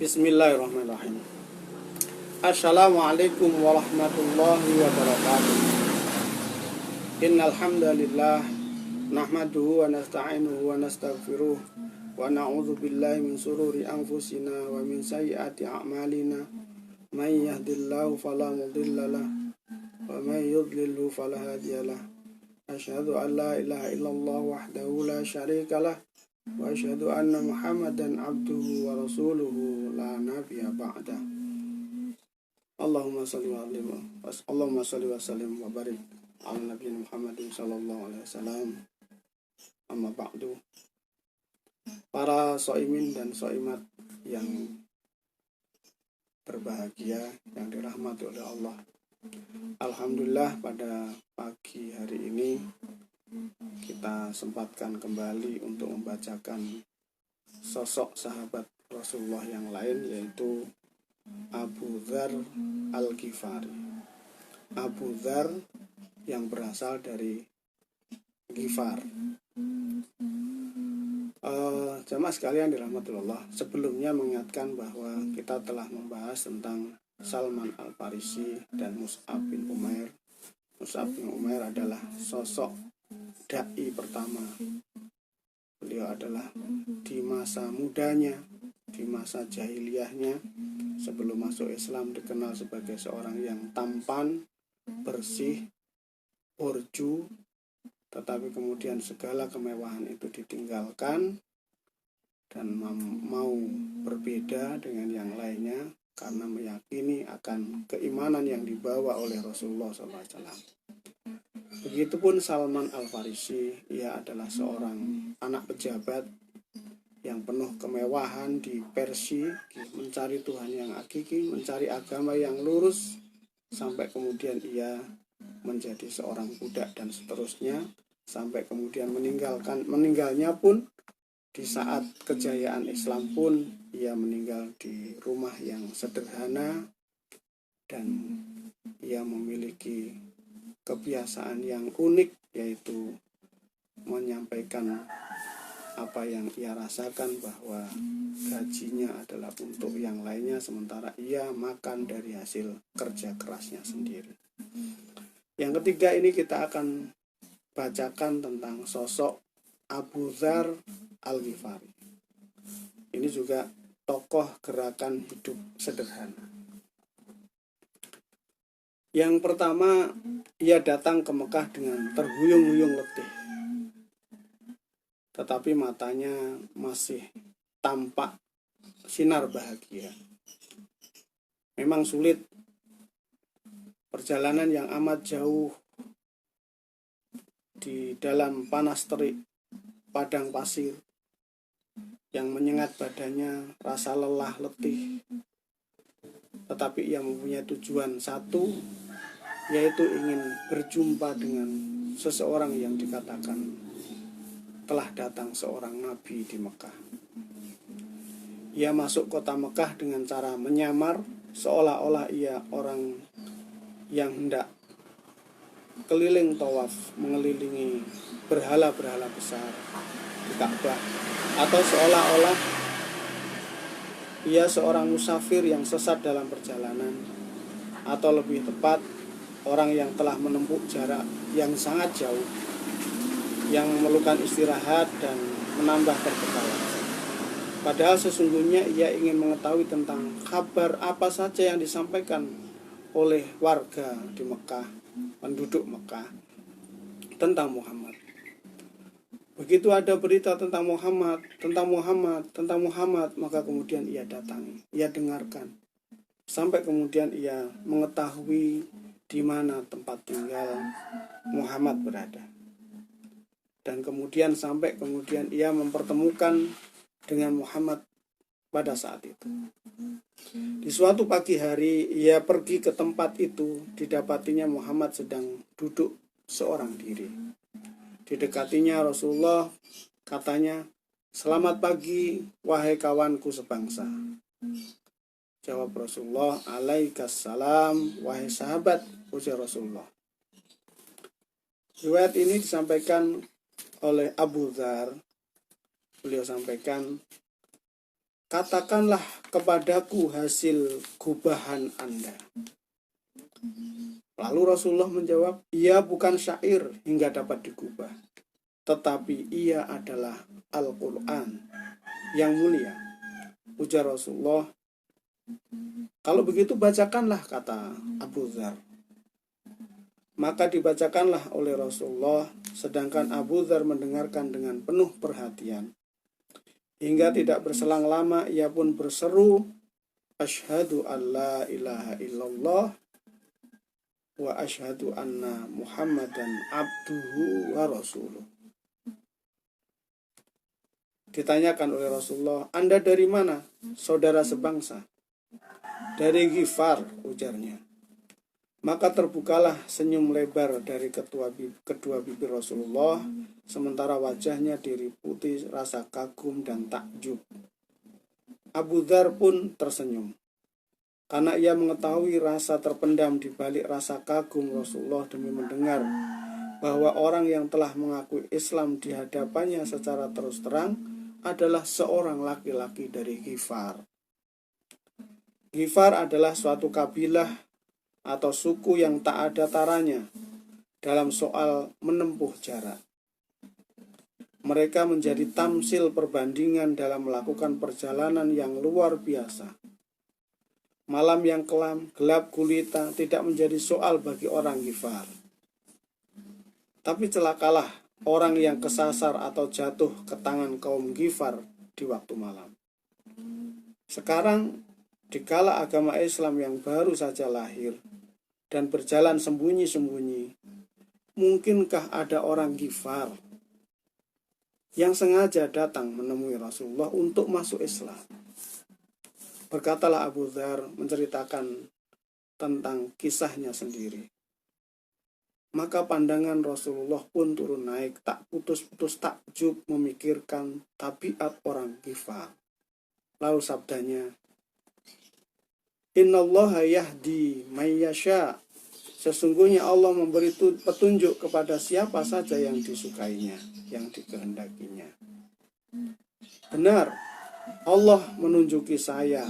Bismillahirrahmanirrahim. Assalamualaikum warahmatullahi wabarakatuh. Innal hamdalillah nahmaduhu wa nasta'inuhu wa nastaghfiruh wa na'udzu billahi min shururi anfusina wa min sayyiati a'malina. May yahdihillahu fala mudilla lahu wa may yudlilhu fala hadiyalah. Asyhadu an la ilaha illallah wahdahu la syarika lah wa asyhadu anna Muhammadan abduhu wa rasuluhu la nabiyya ba'da. Allahumma shalli wa sallim wa barik ala nabiyina Muhammadin sallallahu alaihi wasallam. Amma ba'du. Para shaimin dan shaimat yang berbahagia, yang dirahmati oleh Allah. Alhamdulillah, pada pagi hari ini kita sempatkan kembali untuk membacakan sosok sahabat Rasulullah yang lain, yaitu Abu Dzar Al-Ghifari. Abu Dzar yang berasal dari Ghifar. Jamaah sekalian dirahmati Allah, sebelumnya mengingatkan bahwa kita telah membahas tentang Salman Al-Farisi dan Mus'ab bin Umair. Mus'ab bin Umair adalah sosok da'i pertama. Beliau adalah di masa mudanya, di masa jahiliyahnya, sebelum masuk Islam dikenal sebagai seorang yang tampan, bersih, orju, tetapi kemudian segala kemewahan itu ditinggalkan dan mau berbeda dengan yang lainnya karena meyakini akan keimanan yang dibawa oleh Rasulullah SAW. Begitupun Salman Al-Farisi, ia adalah seorang anak pejabat yang penuh kemewahan di Persia, mencari Tuhan yang hakiki, mencari agama yang lurus, sampai kemudian ia menjadi seorang budak dan seterusnya, sampai kemudian meninggalnya pun di saat kejayaan Islam pun ia meninggal di rumah yang sederhana, dan ia memiliki kebiasaan yang unik, yaitu menyampaikan apa yang ia rasakan bahwa gajinya adalah untuk yang lainnya, sementara ia makan dari hasil kerja kerasnya sendiri. Yang ketiga ini kita akan bacakan tentang sosok Abu Dzar Al-Ghifari. Ini juga tokoh gerakan hidup sederhana. Yang pertama, ia datang ke Mekah dengan terhuyung-huyung letih, tetapi matanya masih tampak sinar bahagia. Memang sulit, perjalanan yang amat jauh di dalam panas terik padang pasir yang menyengat badannya, rasa lelah letih, tetapi ia mempunyai tujuan satu, yaitu ingin berjumpa dengan seseorang yang dikatakan telah datang seorang nabi di Mekah. Ia masuk kota Mekah dengan cara menyamar, seolah-olah ia orang yang hendak keliling tawaf, mengelilingi berhala-berhala besar di Ka'bah, atau seolah-olah ia seorang musafir yang sesat dalam perjalanan, atau lebih tepat orang yang telah menempuh jarak yang sangat jauh, yang memerlukan istirahat dan menambah perbekalan. Padahal sesungguhnya ia ingin mengetahui tentang kabar apa saja yang disampaikan oleh warga di Mekah, penduduk Mekah, tentang Muhammad. Begitu ada berita tentang Muhammad, maka kemudian ia datangi, ia dengarkan, sampai kemudian ia mengetahui di mana tempat tinggal Muhammad berada. Dan kemudian sampai kemudian ia mempertemukan dengan Muhammad pada saat itu. Di suatu pagi hari ia pergi ke tempat itu, didapatinya Muhammad sedang duduk seorang diri. Didekatinya Rasulullah, katanya, "Selamat pagi, wahai kawanku sebangsa." Jawab Rasulullah, "Alaikassalam, wahai sahabat," ujar Rasulullah. Riwayat ini disampaikan oleh Abu Dzar. Beliau sampaikan, katakanlah kepadaku hasil gubahan Anda. Lalu Rasulullah menjawab, ia bukan syair hingga dapat digubah, tetapi ia adalah Al-Quran yang mulia. Ujar Rasulullah, kalau begitu bacakanlah, kata Abu Dzar. Maka dibacakanlah oleh Rasulullah, sedangkan Abu Dzar mendengarkan dengan penuh perhatian. Hingga tidak berselang lama ia pun berseru, asyhadu an la ilaha illallah wa asyhadu anna Muhammadan abduhu wa rasuluh. Ditanyakan oleh Rasulullah, Anda dari mana? Saudara sebangsa. Dari Ghifar, ujarnya. Maka terbukalah senyum lebar dari kedua bibir Rasulullah, sementara wajahnya diliputi rasa kagum dan takjub. Abu Dzar pun tersenyum, karena ia mengetahui rasa terpendam di balik rasa kagum Rasulullah demi mendengar bahwa orang yang telah mengakui Islam di hadapannya secara terus terang adalah seorang laki-laki dari Ghifar. Ghifar adalah suatu kabilah atau suku yang tak ada taranya dalam soal menempuh jarak. Mereka menjadi tamsil perbandingan dalam melakukan perjalanan yang luar biasa. Malam yang kelam, gelap gulita tidak menjadi soal bagi orang Ghifar. Tapi celakalah orang yang kesasar atau jatuh ke tangan kaum Ghifar di waktu malam. Sekarang, dikala agama Islam yang baru saja lahir dan berjalan sembunyi-sembunyi, mungkinkah ada orang Ghifar yang sengaja datang menemui Rasulullah untuk masuk Islam? Berkatalah Abu Dzar menceritakan tentang kisahnya sendiri. Maka pandangan Rasulullah pun turun naik, tak putus-putus takjub memikirkan tabiat orang Ghifar. Lalu sabdanya, Innallaha yahdi may yasha. Sesungguhnya Allah memberi petunjuk kepada siapa saja yang disukainya, yang dikehendakinya. Benar, Allah menunjuki saya.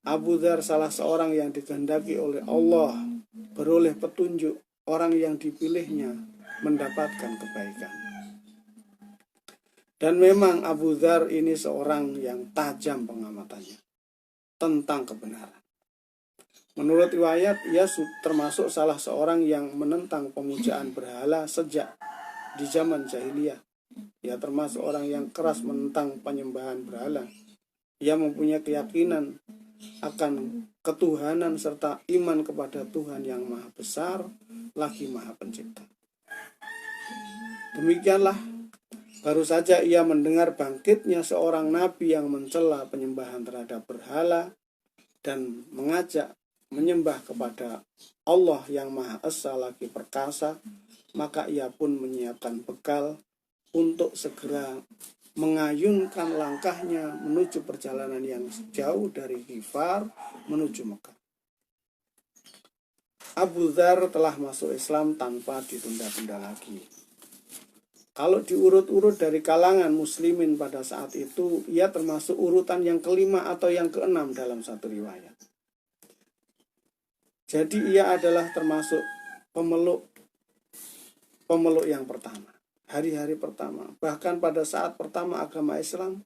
Abu Dzar salah seorang yang dikehendaki oleh Allah, beroleh petunjuk. Orang yang dipilihnya mendapatkan kebaikan. Dan memang Abu Dzar ini seorang yang tajam pengamatannya tentang kebenaran. Menurut riwayat, ia termasuk salah seorang yang menentang pemujaan berhala sejak di zaman jahiliyah. Ia termasuk orang yang keras menentang penyembahan berhala. Ia mempunyai keyakinan akan ketuhanan serta iman kepada Tuhan yang maha besar, lagi maha pencipta. Demikianlah, baru saja ia mendengar bangkitnya seorang nabi yang mencela penyembahan terhadap berhala dan mengajak menyembah kepada Allah yang Maha Esa lagi perkasa, maka ia pun menyiapkan bekal untuk segera mengayunkan langkahnya menuju perjalanan yang jauh dari Ghifar menuju Mekah. Abu Dzar telah masuk Islam tanpa ditunda-tunda lagi. Kalau diurut-urut dari kalangan muslimin pada saat itu, ia termasuk urutan yang kelima atau yang keenam dalam satu riwayat. Jadi ia adalah termasuk pemeluk yang pertama, hari-hari pertama. Bahkan pada saat pertama agama Islam,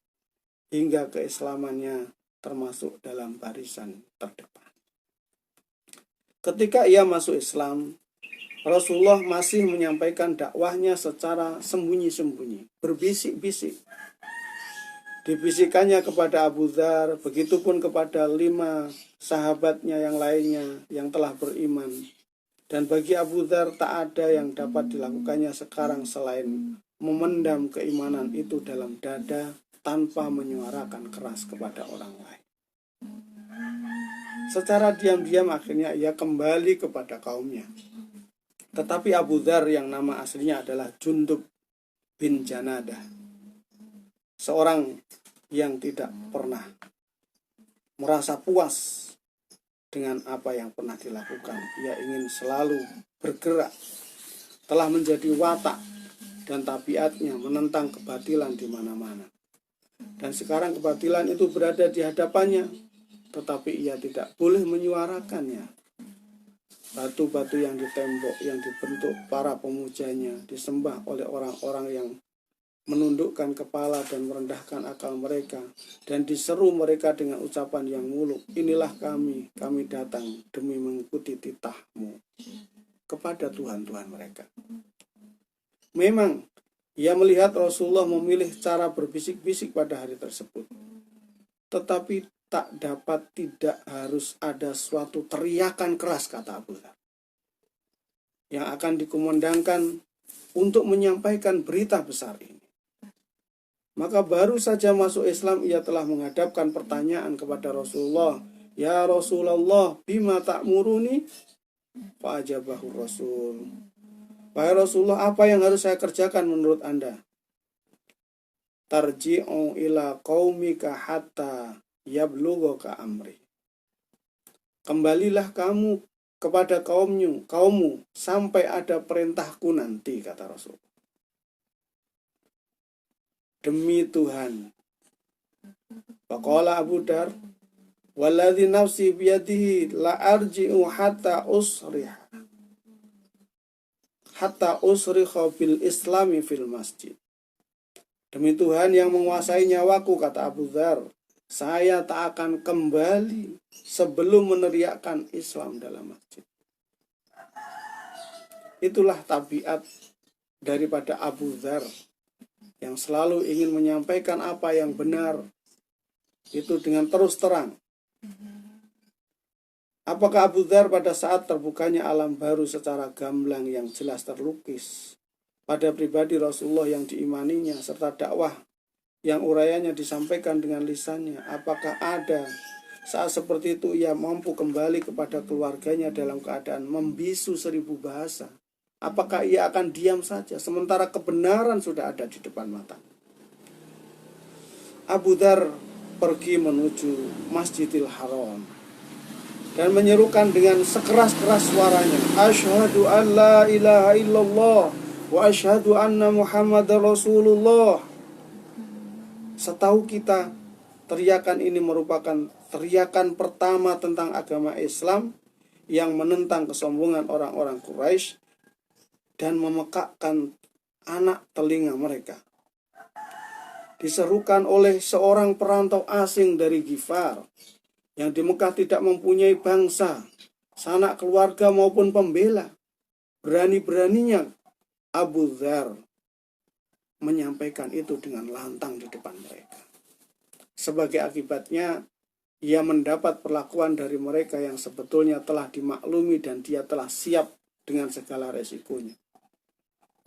hingga keislamannya termasuk dalam barisan terdepan. Ketika ia masuk Islam, Rasulullah masih menyampaikan dakwahnya secara sembunyi-sembunyi, berbisik-bisik. Dibisikannya kepada Abu Dzar, begitupun kepada 5 sahabatnya yang lainnya yang telah beriman. Dan bagi Abu Dzar tak ada yang dapat dilakukannya sekarang selain memendam keimanan itu dalam dada tanpa menyuarakan keras kepada orang lain. Secara diam-diam akhirnya ia kembali kepada kaumnya. Tetapi Abu Dzar yang nama aslinya adalah Jundub bin Janadah, seorang yang tidak pernah merasa puas dengan apa yang pernah dilakukan. Ia ingin selalu bergerak, telah menjadi watak dan tabiatnya menentang kebatilan di mana-mana. Dan sekarang kebatilan itu berada di hadapannya, tetapi ia tidak boleh menyuarakannya. Batu-batu yang ditembok, yang dibentuk para pemujanya, disembah oleh orang-orang yang menundukkan kepala dan merendahkan akal mereka, dan diseru mereka dengan ucapan yang muluk, inilah kami datang demi mengikuti titahmu, kepada Tuhan-Tuhan mereka. Memang ia melihat Rasulullah memilih cara berbisik-bisik pada hari tersebut, tetapi tak dapat tidak harus ada suatu teriakan keras, kata Abu Dzar, yang akan dikumandangkan untuk menyampaikan berita besar ini. Maka baru saja masuk Islam ia telah menghadapkan pertanyaan kepada Rasulullah, ya Rasulullah, bima ta'muruni? Fa'ajabahu Rasul, wahai Rasulullah, apa yang harus saya kerjakan menurut Anda? Tarji'u ila qaumika hatta yablughuka amri. Kembalilah kamu kepada kaummu sampai ada perintahku nanti, kata Rasul. Demi Tuhan. Faqala Abu Dzar, walladzi nafsi biyadihi la arji'u hatta usrikha bil islami fil masjid. Demi Tuhan yang menguasai nyawaku, kata Abu Dzar, saya tak akan kembali sebelum meneriakkan Islam dalam masjid. Itulah tabiat daripada Abu Dzar yang selalu ingin menyampaikan apa yang benar, itu dengan terus terang. Apakah Abu Dzar pada saat terbukanya alam baru secara gamblang yang jelas terlukis pada pribadi Rasulullah yang diimaninya, serta dakwah yang urayanya disampaikan dengan lisannya, apakah ada saat seperti itu ia mampu kembali kepada keluarganya dalam keadaan membisu 1000 bahasa? Apakah ia akan diam saja sementara kebenaran sudah ada di depan mata? Abu Dzar pergi menuju Masjidil Haram dan menyerukan dengan sekeras-keras suaranya, asyhadu an la ilaha illallah wa asyhadu anna Muhammadar Rasulullah. Setahu kita, teriakan ini merupakan teriakan pertama tentang agama Islam yang menentang kesombongan orang-orang Quraisy dan memekakkan anak telinga mereka. Diserukan oleh seorang perantau asing dari Ghifar yang di Mekah tidak mempunyai bangsa, sanak keluarga maupun pembela. Berani-beraninya Abu Dzar menyampaikan itu dengan lantang di depan mereka. Sebagai akibatnya, ia mendapat perlakuan dari mereka yang sebetulnya telah dimaklumi dan dia telah siap dengan segala resikonya.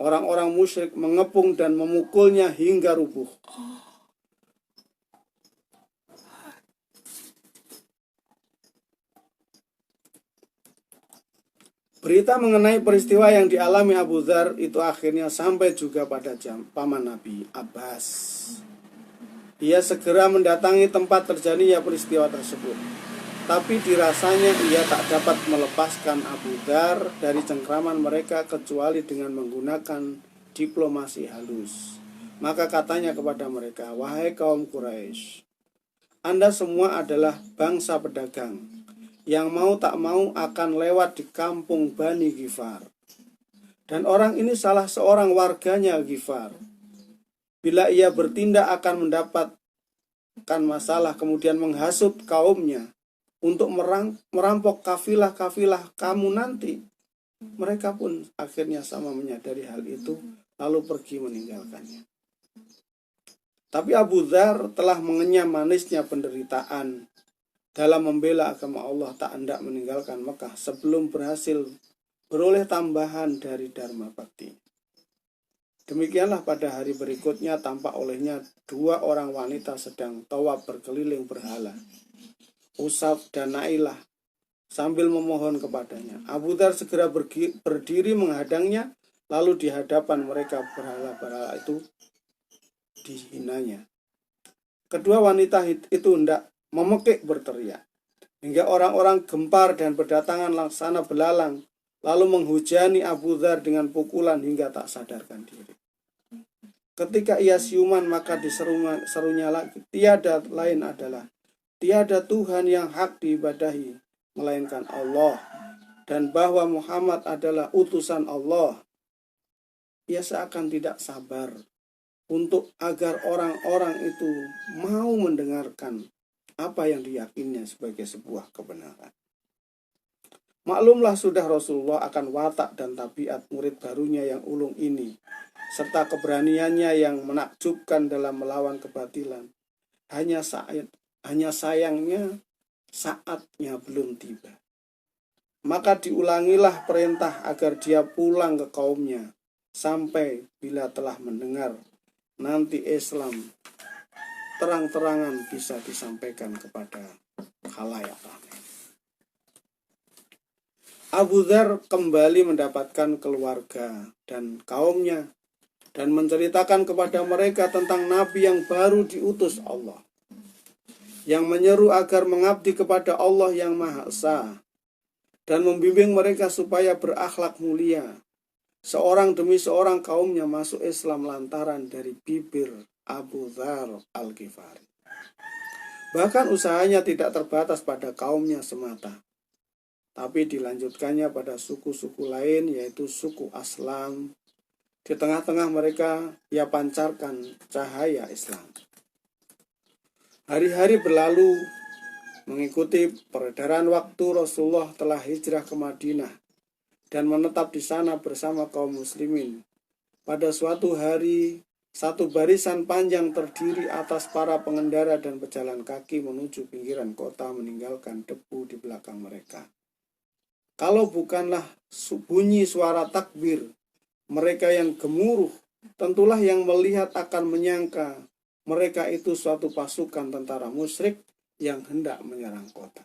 Orang-orang musyrik mengepung dan memukulnya hingga rubuh. Berita mengenai peristiwa yang dialami Abu Dzar itu akhirnya sampai juga pada paman Nabi Abbas. Ia segera mendatangi tempat terjadinya peristiwa tersebut. Tapi dirasanya ia tak dapat melepaskan Abu Dzar dari cengkraman mereka kecuali dengan menggunakan diplomasi halus. Maka katanya kepada mereka, wahai kaum Quraisy, Anda semua adalah bangsa pedagang yang mau tak mau akan lewat di kampung Bani Ghifar. Dan orang ini salah seorang warganya Ghifar. Bila ia bertindak akan mendapatkan masalah, kemudian menghasut kaumnya untuk merampok kafilah-kafilah kamu nanti. Mereka pun akhirnya sama menyadari hal itu, lalu pergi meninggalkannya. Tapi Abu Dzar telah mengenyam manisnya penderitaan dalam membela agama Allah, tak hendak meninggalkan Mekah sebelum berhasil beroleh tambahan dari Dharma Bakti. Demikianlah pada hari berikutnya tampak olehnya 2 orang wanita sedang tawaf berkeliling berhala, Usab dan Nailah, sambil memohon kepadanya. Abu Dzar segera berdiri menghadangnya, lalu di hadapan mereka berhala-berhala itu dihinanya. Kedua wanita itu hendak memekik berteriak, hingga orang-orang gempar dan berdatangan laksana belalang, lalu menghujani Abu Dzar dengan pukulan hingga tak sadarkan diri. Ketika ia siuman maka diserunya lagi, tiada lain adalah tiada Tuhan yang hak diibadahi melainkan Allah, dan bahwa Muhammad adalah utusan Allah. Ia seakan tidak sabar untuk agar orang-orang itu mau mendengarkan apa yang diyakininya sebagai sebuah kebenaran. Maklumlah sudah Rasulullah akan watak dan tabiat murid barunya yang ulung ini, serta keberaniannya yang menakjubkan dalam melawan kebatilan. Hanya sayangnya saatnya belum tiba. Maka diulangilah perintah agar dia pulang ke kaumnya, sampai bila telah mendengar, nanti Islam terang-terangan bisa disampaikan kepada khalayak ramai. Abu Dzar kembali mendapatkan keluarga dan kaumnya dan menceritakan kepada mereka tentang Nabi yang baru diutus Allah, yang menyeru agar mengabdi kepada Allah yang Maha Esa dan membimbing mereka supaya berakhlak mulia. Seorang demi seorang kaumnya masuk Islam lantaran dari bibir Abu Dzar Al-Ghifari. Bahkan usahanya tidak terbatas pada kaumnya semata, tapi dilanjutkannya pada suku-suku lain, yaitu suku Aslam. Di tengah-tengah mereka ia pancarkan cahaya Islam. Hari-hari berlalu, mengikuti peredaran waktu Rasulullah telah hijrah ke Madinah dan menetap di sana bersama kaum muslimin. Pada suatu hari, satu barisan panjang terdiri atas para pengendara dan pejalan kaki menuju pinggiran kota, meninggalkan debu di belakang mereka. Kalau bukanlah bunyi suara takbir, mereka yang gemuruh, tentulah yang melihat akan menyangka mereka itu suatu pasukan tentara musyrik yang hendak menyerang kota.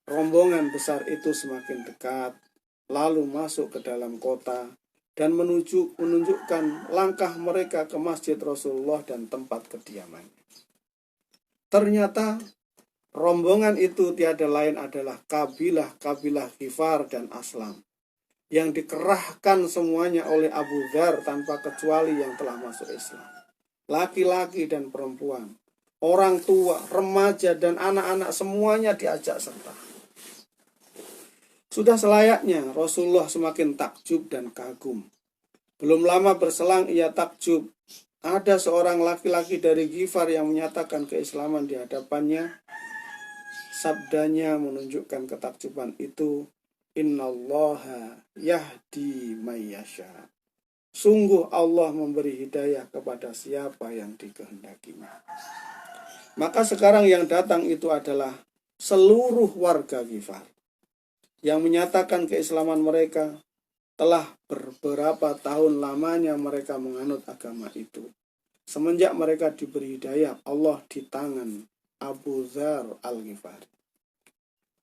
Rombongan besar itu semakin dekat, lalu masuk ke dalam kota dan menunjukkan langkah mereka ke masjid Rasulullah dan tempat kediamannya. Ternyata rombongan itu tiada lain adalah kabilah-kabilah Ghifar dan Aslam, yang dikerahkan semuanya oleh Abu Dzar tanpa kecuali yang telah masuk Islam. Laki-laki dan perempuan, orang tua, remaja, dan anak-anak semuanya diajak serta. Sudah selayaknya Rasulullah semakin takjub dan kagum. Belum lama berselang ia takjub. Ada seorang laki-laki dari Ghifar yang menyatakan keislaman di hadapannya. Sabdanya menunjukkan ketakjuban itu, Innallaha yahdi mayyasha. Sungguh Allah memberi hidayah kepada siapa yang dikehendakinya. Maka sekarang yang datang itu adalah seluruh warga Ghifar yang menyatakan keislaman mereka. Telah beberapa tahun lamanya mereka menganut agama itu, semenjak mereka diberi hidayah Allah di tangan Abu Dzar Al-Ghifari.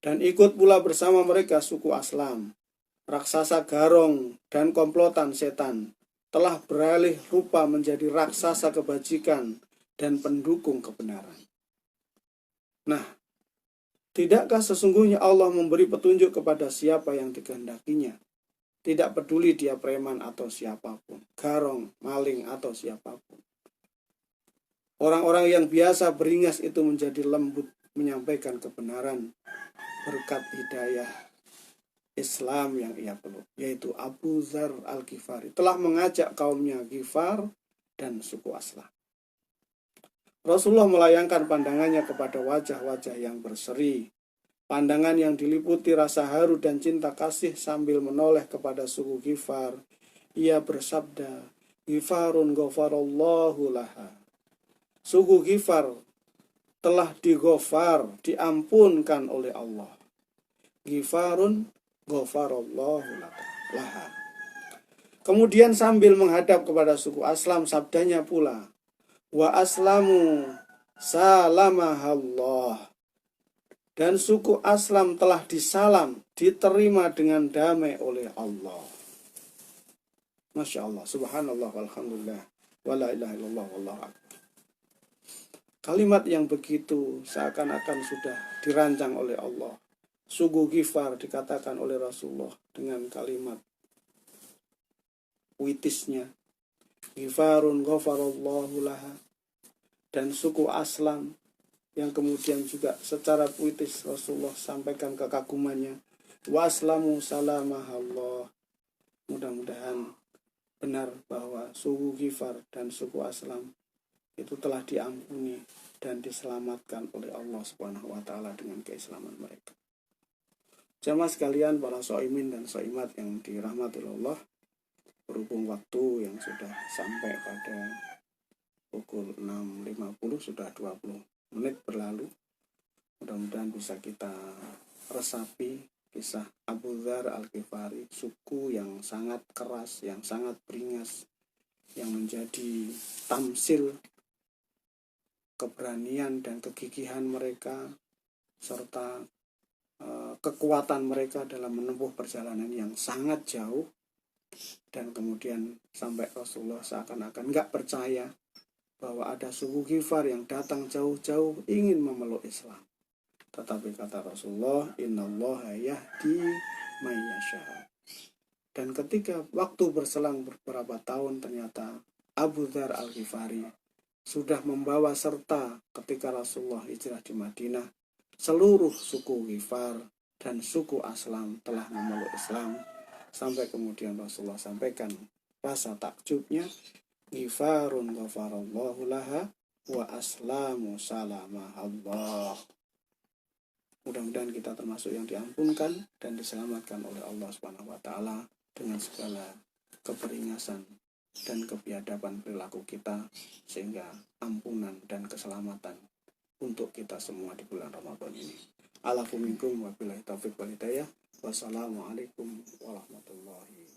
Dan ikut pula bersama mereka suku Aslam, raksasa garong dan komplotan setan, telah beralih rupa menjadi raksasa kebajikan dan pendukung kebenaran. Nah, tidakkah sesungguhnya Allah memberi petunjuk kepada siapa yang dikehendakinya? Tidak peduli dia preman atau siapapun, garong, maling atau siapapun. Orang-orang yang biasa beringas itu menjadi lembut menyampaikan kebenaran berkat hidayah Islam yang ia peluk, yaitu Abu Dzar Al-Ghifari telah mengajak kaumnya Ghifar dan suku Aslam. Rasulullah melayangkan pandangannya kepada wajah-wajah yang berseri, pandangan yang diliputi rasa haru dan cinta kasih, sambil menoleh kepada suku Ghifar. Ia bersabda, Ghifarun ghafarallahu laha. Suku Ghifar telah dighafar, diampunkan oleh Allah. Ghifarun ghafarallahu laha. Kemudian sambil menghadap kepada suku Aslam, sabdanya pula, wa aslamu salamahallah. Dan suku Aslam telah disalam, diterima dengan damai oleh Allah. Masya Allah, subhanallah, walhamdulillah, wa la ilaha illallah, wallahu akbar. Kalimat yang begitu seakan-akan sudah dirancang oleh Allah. Suku Ghifar dikatakan oleh Rasulullah dengan kalimat witisnya, Ghifarun ghafarallahu laha, dan suku Aslam yang kemudian juga secara puitis Rasulullah sampaikan kekagumannya, wa aslamu salamahallah. Mudah-mudahan benar bahwa suku Ghifar dan suku Aslam itu telah diampuni dan diselamatkan oleh Allah Subhanahu wa taala dengan keislaman mereka. Jamaah sekalian, para shaimin dan shaimat yang dirahmati Allah, berhubung waktu yang sudah sampai pada pukul 6.50, sudah 20 menit berlalu, mudah-mudahan bisa kita resapi kisah Abu Dzar Al-Ghifari, suku yang sangat keras, yang sangat beringas, yang menjadi tamsil keberanian dan kegigihan mereka serta kekuatan mereka dalam menempuh perjalanan yang sangat jauh, dan kemudian sampai Rasulullah seakan-akan nggak percaya bahwa ada suku Ghifar yang datang jauh-jauh ingin memeluk Islam. Tetapi kata Rasulullah, innallaha yahdi may yasha. Dan ketika waktu berselang beberapa tahun, ternyata Abu Dzar Al-Ghifari sudah membawa serta ketika Rasulullah hijrah di Madinah, seluruh suku Ghifar dan suku Aslam telah memeluk Islam. Sampai kemudian Rasulullah sampaikan rasa takjubnya, Ghifarun ghafarallahu laha wa aslamu salamahallah. Mudah-mudahan kita termasuk yang diampunkan dan diselamatkan oleh Allah Subhanahu wa taala dengan segala keberingasan dan kebiadaban perilaku kita, sehingga ampunan dan keselamatan untuk kita semua di bulan Ramadan ini. Alafu minkum wa billahi taufiq wal hidayah. Wassalamualaikum warahmatullahi